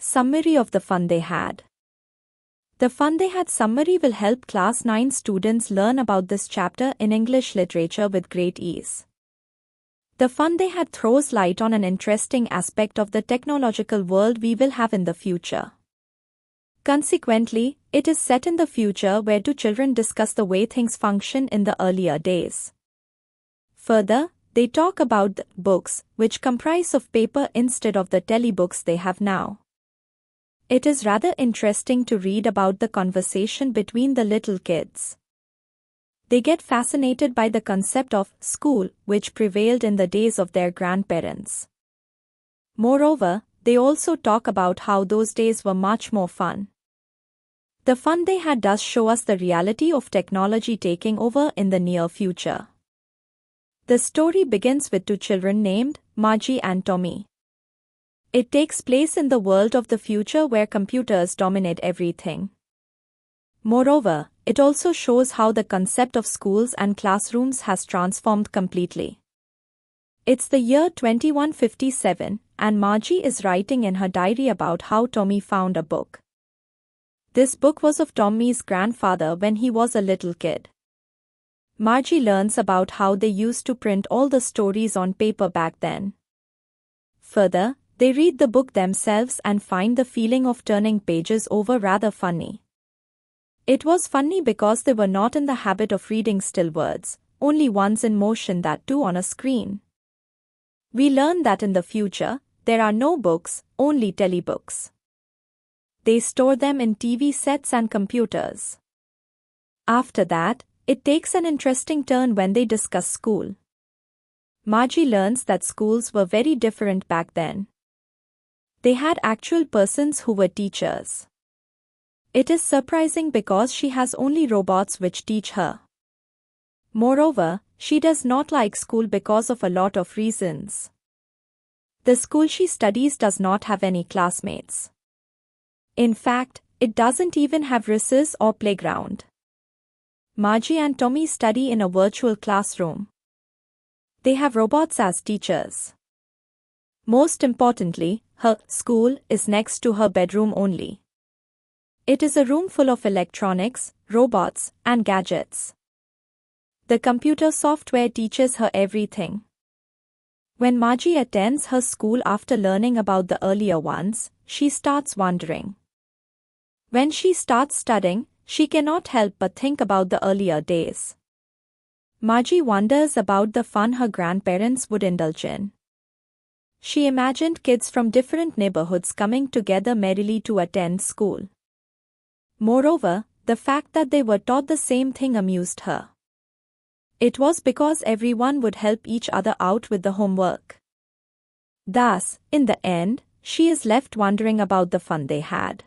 Summary of the fun they had. The fun they had summary will help Class 9 students learn about this chapter in English literature with great ease. The fun they had throws light on an interesting aspect of the technological world we will have in the future. Consequently, it is set in the future where two children discuss the way things function in the earlier days. Further, they talk about the books, which comprise of paper instead of the telebooks they have now. It is rather interesting to read about the conversation between the little kids. They get fascinated by the concept of school, which prevailed in the days of their grandparents. Moreover, they also talk about how those days were much more fun. The fun they had does show us the reality of technology taking over in the near future. The story begins with two children named Margie and Tommy. It takes place in the world of the future where computers dominate everything. Moreover, it also shows how the concept of schools and classrooms has transformed completely. It's the year 2157, and Margie is writing in her diary about how Tommy found a book. This book was of Tommy's grandfather when he was a little kid. Margie learns about how they used to print all the stories on paper back then. Further, they read the book themselves and find the feeling of turning pages over rather funny. It was funny because they were not in the habit of reading still words, only ones in motion, that too on a screen. We learn that in the future, there are no books, only telebooks. They store them in TV sets and computers. After that, it takes an interesting turn when they discuss school. Margie learns that schools were very different back then. They had actual persons who were teachers. It is surprising because she has only robots which teach her. Moreover, she does not like school because of a lot of reasons. The school she studies does not have any classmates. In fact, it doesn't even have recess or playground. Margie and Tommy study in a virtual classroom. They have robots as teachers. Most importantly, her school is next to her bedroom only. It is a room full of electronics, robots, and gadgets. The computer software teaches her everything. When Margie attends her school after learning about the earlier ones, she starts wondering. When she starts studying, she cannot help but think about the earlier days. Margie wonders about the fun her grandparents would indulge in. She imagined kids from different neighborhoods coming together merrily to attend school. Moreover, the fact that they were taught the same thing amused her. It was because everyone would help each other out with the homework. Thus, in the end, she is left wondering about the fun they had.